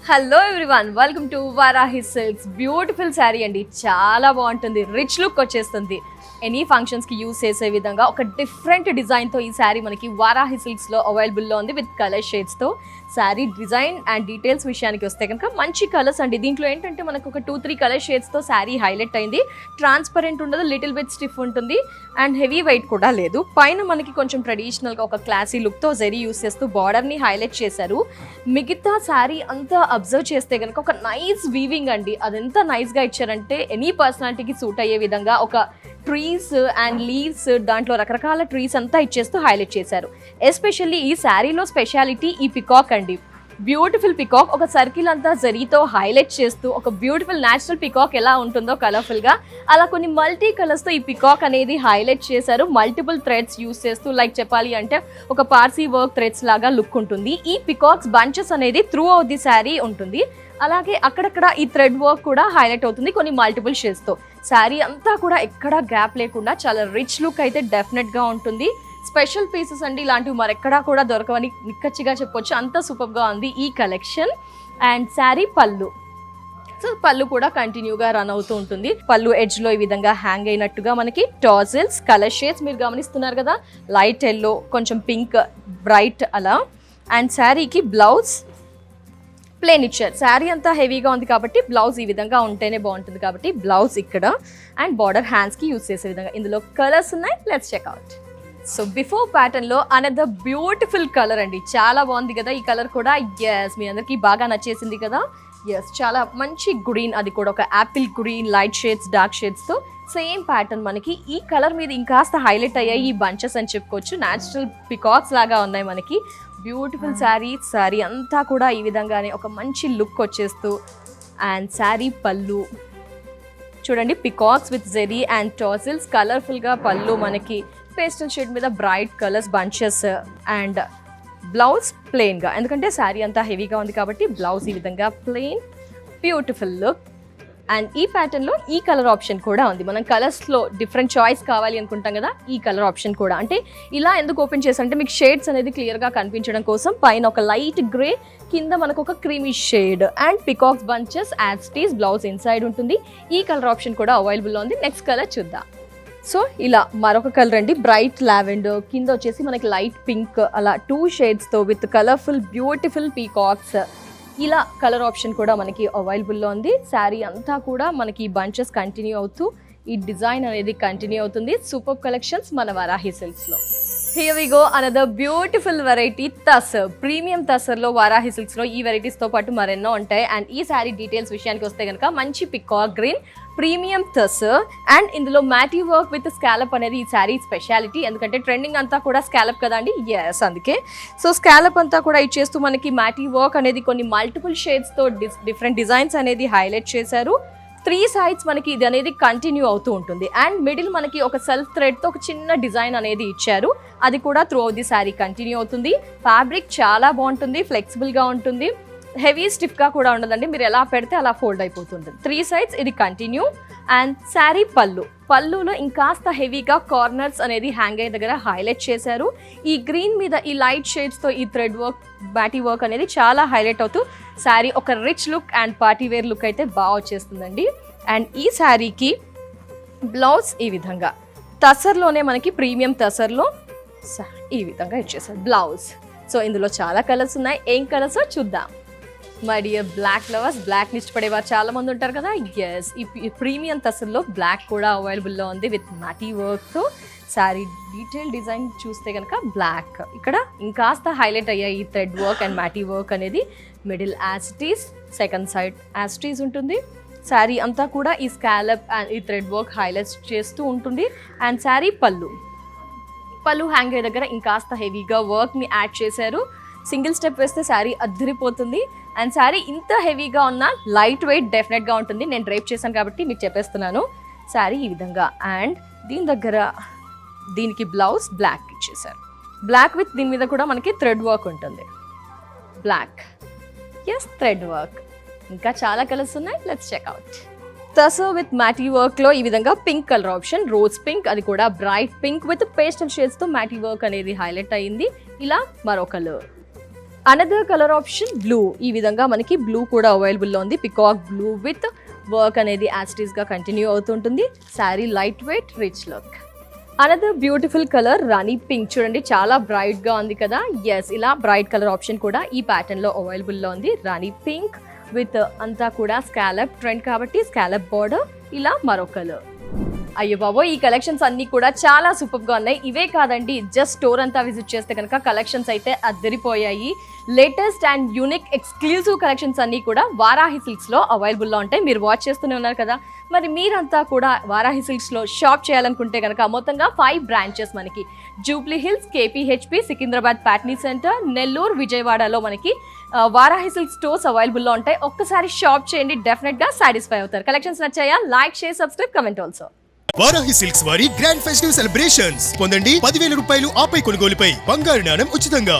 Hello everyone, welcome to Varahi silks. Beautiful sari అండి, చాలా బాగుంటుంది, రిచ్ లుక్ వచ్చేస్తుంది. ఎనీ ఫంక్షన్స్కి యూజ్ చేసే విధంగా ఒక డిఫరెంట్ డిజైన్తో ఈ శారీ మనకి వారాహి సిల్క్స్లో అవైలబుల్లో ఉంది విత్ కలర్ షేడ్స్తో. శారీ డిజైన్ అండ్ డీటెయిల్స్ విషయానికి వస్తే కనుక మంచి కలర్స్ అండి. దీంట్లో ఏంటంటే మనకు ఒక 2-3 కలర్ షేడ్స్తో శారీ హైలైట్ అయింది. ట్రాన్స్పరెంట్ ఉండదు, లిటిల్ బిట్ స్టిఫ్ ఉంటుంది అండ్ హెవీ వెయిట్ కూడా లేదు. పైన మనకి కొంచెం ట్రెడిషనల్గా ఒక క్లాసీ లుక్తో జరీ యూస్ చేస్తూ బార్డర్ని హైలైట్ చేశారు. మిగతా శారీ అంతా అబ్జర్వ్ చేస్తే కనుక ఒక నైస్ వీవింగ్ అండి. అదెంత నైస్గా ఇచ్చారంటే ఎనీ పర్సనాలిటీకి సూట్ అయ్యే విధంగా ఒక ట్రీస్ అండ్ లీవ్స్, దాంట్లో రకరకాల ట్రీస్ అంతా ఇచ్చేస్తూ హైలైట్ చేశారు. ఎస్పెషల్లీ ఈ శారీలో స్పెషాలిటీ ఈ పికాక్ అండి. బ్యూటిఫుల్ పికాక్ ఒక సర్కిల్ అంతా జరీతో హైలైట్ చేస్తూ ఒక బ్యూటిఫుల్ న్యాచురల్ పికాక్ ఎలా ఉంటుందో కలర్ఫుల్గా, అలా కొన్ని మల్టీ కలర్స్తో ఈ పికాక్ అనేది హైలైట్ చేశారు. మల్టిపుల్ థ్రెడ్స్ యూస్ చేస్తూ, లైక్ చెప్పాలి అంటే ఒక పార్సీ వర్క్ థ్రెడ్స్ లాగా లుక్ ఉంటుంది. ఈ పికాక్స్ బంచెస్ అనేది త్రూ అవుట్ ది శారీ ఉంటుంది. అలాగే అక్కడక్కడ ఈ థ్రెడ్ వర్క్ కూడా హైలైట్ అవుతుంది కొన్ని మల్టిపుల్ షేడ్స్తో. శారీ అంతా కూడా ఎక్కడా గ్యాప్ లేకుండా చాలా రిచ్ లుక్ అయితే డెఫినెట్గా ఉంటుంది. స్పెషల్ పీసెస్ అండి, ఇలాంటివి మరెక్కడా కూడా దొరకవని నిక్కచ్చిగా చెప్పొచ్చు, అంత సూపర్గా ఉంది ఈ కలెక్షన్. అండ్ శారీ పళ్ళు, సో పళ్ళు కూడా కంటిన్యూగా రన్ అవుతూ ఉంటుంది. పళ్ళు ఎడ్జ్లో ఈ విధంగా హ్యాంగ్ అయినట్టుగా మనకి టాజిల్స్ కలర్ షేడ్స్ మీరు గమనిస్తున్నారు కదా, లైట్ ఎల్లో, కొంచెం పింక్, బ్రైట్ అలా. అండ్ శారీకి బ్లౌజ్ ప్లేన్ ఇచ్చారు. శారీ అంతా హెవీగా ఉంది కాబట్టి బ్లౌజ్ ఈ విధంగా ఉంటేనే బాగుంటుంది కాబట్టి బ్లౌజ్ ఇక్కడ. అండ్ బార్డర్ హ్యాండ్స్కి యూజ్ చేసే విధంగా ఇందులో కలర్స్ ఉన్నాయి, లెట్స్ చెక్అవుట్. సో బిఫోర్ ప్యాటర్న్లో అనదర్ బ్యూటిఫుల్ కలర్ అండి, చాలా బాగుంది కదా ఈ కలర్ కూడా. ఎస్, మీ అందరికీ బాగా నచ్చేసింది కదా. ఎస్, చాలా మంచి గ్రీన్, అది కూడా ఒక apple green, light shades, dark షేడ్స్తో సేమ్ ప్యాటర్న్. మనకి ఈ కలర్ మీద ఇంకాస్త హైలైట్ అయ్యాయి ఈ బంచెస్ అని చెప్పుకోవచ్చు. న్యాచురల్ పికాక్స్ లాగా ఉన్నాయి మనకి. బ్యూటిఫుల్ శారీ అంతా కూడా ఈ విధంగానే ఒక మంచి లుక్ వచ్చేస్తూ. అండ్ శారీ పళ్ళు చూడండి, peacocks with zari and tassels, కలర్ఫుల్గా పళ్ళు మనకి పేస్టల్ షేడ్ మీద bright colours bunches. And blouse ప్లెయిన్గా, ఎందుకంటే శారీ అంతా హెవీగా ఉంది కాబట్టి బ్లౌజ్ ఈ విధంగా ప్లెయిన్, బ్యూటిఫుల్ లుక్. అండ్ ఈ ప్యాటర్న్లో ఈ కలర్ ఆప్షన్ కూడా ఉంది. మనం కలర్స్లో డిఫరెంట్ చాయిస్ కావాలి అనుకుంటాం కదా, ఈ కలర్ ఆప్షన్ కూడా. అంటే ఇలా ఎందుకు ఓపెన్ చేసారంటే మీకు షేడ్స్ అనేది క్లియర్గా కనిపించడం కోసం. పైన ఒక లైట్ గ్రే, కింద మనకు ఒక creamy shade and peacocks bunches as ties, blouse inside ఉంటుంది. ఈ కలర్ ఆప్షన్ కూడా అవైలబుల్లో ఉంది. నెక్స్ట్ కలర్ చూద్దాం. సో ఇలా మరొక కలర్ అండి, బ్రైట్ లావెండర్, కింద వచ్చేసి మనకి లైట్ పింక్, అలా 2 షేడ్స్తో విత్ కలర్ఫుల్ బ్యూటిఫుల్ పీకాక్స్. ఇలా కలర్ ఆప్షన్ కూడా మనకి అవైలబుల్లో ఉంది. శారీ అంతా కూడా మనకి బంచెస్ కంటిన్యూ అవుతూ ఈ డిజైన్ అనేది కంటిన్యూ అవుతుంది. సూపర్ కలెక్షన్స్ మన వారాహి సిల్క్స్లో. Here we go, another beautiful variety tussar. Premium తసర్లో వారాహి సిల్క్స్లో ఈ వెరైటీస్తో పాటు మరెన్నో ఉంటాయి. అండ్ ఈ శారీ డీటెయిల్స్ విషయానికి వస్తే కనుక మంచి peacock green premium tussar and ఇందులో మ్యాటీ వర్క్ విత్ స్కాలప్ అనేది ఈ శారీ స్పెషాలిటీ. ఎందుకంటే ట్రెండింగ్ అంతా కూడా స్కాలప్ కదా అండి. ఎస్, అందుకే సో స్కాలప్ అంతా కూడా ఇచ్చేస్తూ మనకి మ్యాటీ వర్క్ అనేది కొన్ని మల్టిపుల్ షేడ్స్తో డిఫరెంట్ డిజైన్స్ అనేది హైలైట్ చేశారు. 3 సైడ్స్ మనకి ఇది అనేది కంటిన్యూ అవుతూ ఉంటుంది. అండ్ మిడిల్ మనకి ఒక సెల్ఫ్ థ్రెడ్తో ఒక చిన్న డిజైన్ అనేది ఇచ్చారు, అది కూడా through out the sari continue అవుతుంది. ఫ్యాబ్రిక్ చాలా బాగుంటుంది, ఫ్లెక్సిబుల్గా ఉంటుంది, హెవీ స్టిఫ్గా కూడా ఉండదండి. మీరు ఎలా పెడితే అలా ఫోల్డ్ అయిపోతుంది. 3 సైడ్స్ ఇది కంటిన్యూ. అండ్ శారీ పళ్ళులో ఇంకాస్త హెవీగా కార్నర్స్ అనేది హ్యాంగ్ అయ్యే దగ్గర హైలైట్ చేశారు. ఈ గ్రీన్ మీద ఈ లైట్ షేడ్స్తో ఈ థ్రెడ్ వర్క్, బ్యాటీ వర్క్ అనేది చాలా హైలైట్ అవుతూ శారీ ఒక rich look and party wear look అయితే బాగా వచ్చేస్తుందండి. అండ్ ఈ శారీకి బ్లౌజ్ ఈ విధంగా తసర్లోనే మనకి ప్రీమియం తసర్లో ఈ విధంగా ఇచ్చేసారు బ్లౌజ్. సో ఇందులో చాలా కలర్స్ ఉన్నాయి, ఏం కలర్సో చూద్దాం. My dear black lovers, black ఇష్టపడేవారు చాలా మంది ఉంటారు కదా. ఎస్, ఈ ప్రీమియం తసర్లో బ్లాక్ కూడా అవైలబుల్లో ఉంది విత్ మ్యాటీ వర్క్తో. శారీ డీటెయిల్ డిజైన్ చూస్తే కనుక బ్లాక్, ఇక్కడ ఇంకాస్త హైలైట్ అయ్యాయి ఈ థ్రెడ్ వర్క్ అండ్ మ్యాటీ వర్క్ అనేది. మిడిల్ యాస్టీస్, సెకండ్ సైడ్ యాస్టీస్ ఉంటుంది. శారీ అంతా కూడా ఈ స్కాలప్ అండ్ ఈ థ్రెడ్ వర్క్ హైలైట్ చేస్తూ ఉంటుంది. అండ్ శారీ పళ్ళు హ్యాంగ్ అయ్యే దగ్గర ఇంకాస్త హెవీగా వర్క్ని యాడ్ చేశారు. సింగిల్ స్టెప్ వేస్తే శారీ అద్దరిపోతుంది. అండ్ శారీ ఇంత హెవీగా ఉన్న లైట్ వెయిట్ డెఫినెట్గా ఉంటుంది. నేను డ్రైప్ చేశాను కాబట్టి మీకు చెప్పేస్తున్నాను. శారీ ఈ విధంగా అండ్ దీని దగ్గర దీనికి బ్లౌజ్ బ్లాక్ ఇచ్చేసారు. బ్లాక్ విత్ దీని మీద కూడా మనకి థ్రెడ్ వర్క్ ఉంటుంది. Black, yes, thread work. ఇంకా చాలా కలర్స్ ఉన్నాయి, let's check out. Tussar with matte వర్క్లో ఈ విధంగా pink colour option, rose pink, అది కూడా బ్రైట్ పింక్ విత్ పేస్టల్ షేడ్స్తో మ్యాటీ వర్క్ అనేది హైలైట్ అయ్యింది. ఇలా మరో colour another colour option blue. ఈ విధంగా మనకి బ్లూ కూడా అవైలబుల్లో ఉంది. పికాక్ బ్లూ విత్ వర్క్ అనేది యాస్టీస్ గా కంటిన్యూ అవుతుంటుంది. Sari light weight, rich look. Another beautiful colour rani pink. చూడండి చాలా బ్రైట్ గా ఉంది కదా. ఎస్, ఇలా బ్రైట్ కలర్ ఆప్షన్ కూడా ఈ ప్యాటర్న్ లో అవైలబుల్ లో ఉంది. రాణి పింక్ విత్ అంతా కూడా స్కాలప్ ట్రెండ్ కాబట్టి స్కాలప్ బార్డర్. ఇలా మరో కలర్. అయ్యో బాబో, ఈ కలెక్షన్స్ అన్ని కూడా చాలా సూపర్ గా ఉన్నాయి. ఇవే కాదండి, జస్ట్ స్టోర్ అంతా విజిట్ చేస్తే కనుక కలెక్షన్స్ అయితే అద్దరిపోయాయి. Latest and unique exclusive collections అన్ని కూడా వారాహి సిల్క్స్ లో అవైలబుల్ లో ఉంటాయి. మీరు వాచ్ చేస్తూనే ఉన్నారు కదా. మరి మీరంతా కూడా వారాహి సిల్క్స్ లో షాప్ చేయాలనుకుంటే కనుక మొత్తంగా 5 బ్రాంచెస్ మనకి జూబ్లీ హిల్స్, కేపీహెచ్పి, సికింద్రాబాద్ ప్యాట్నీ సెంటర్, నెల్లూరు, విజయవాడలో మనకి వారాహి సిల్క్ స్టోర్స్ అవైలబుల్ లో ఉంటాయి. ఒక్కసారి షాప్ చేయండి, డెఫినెట్ గా సాటిస్ఫై అవుతారు. కలెక్షన్స్ నచ్చాయా? Like, share, subscribe, comment also. Varahi silks వారి గ్రాండ్ ఫెస్టివ్ సెలబ్రేషన్స్ పొందండి 10,000 రూపాయలు ఆపై కొనుగోలుపై బంగారు నాణెం ఉచితంగా.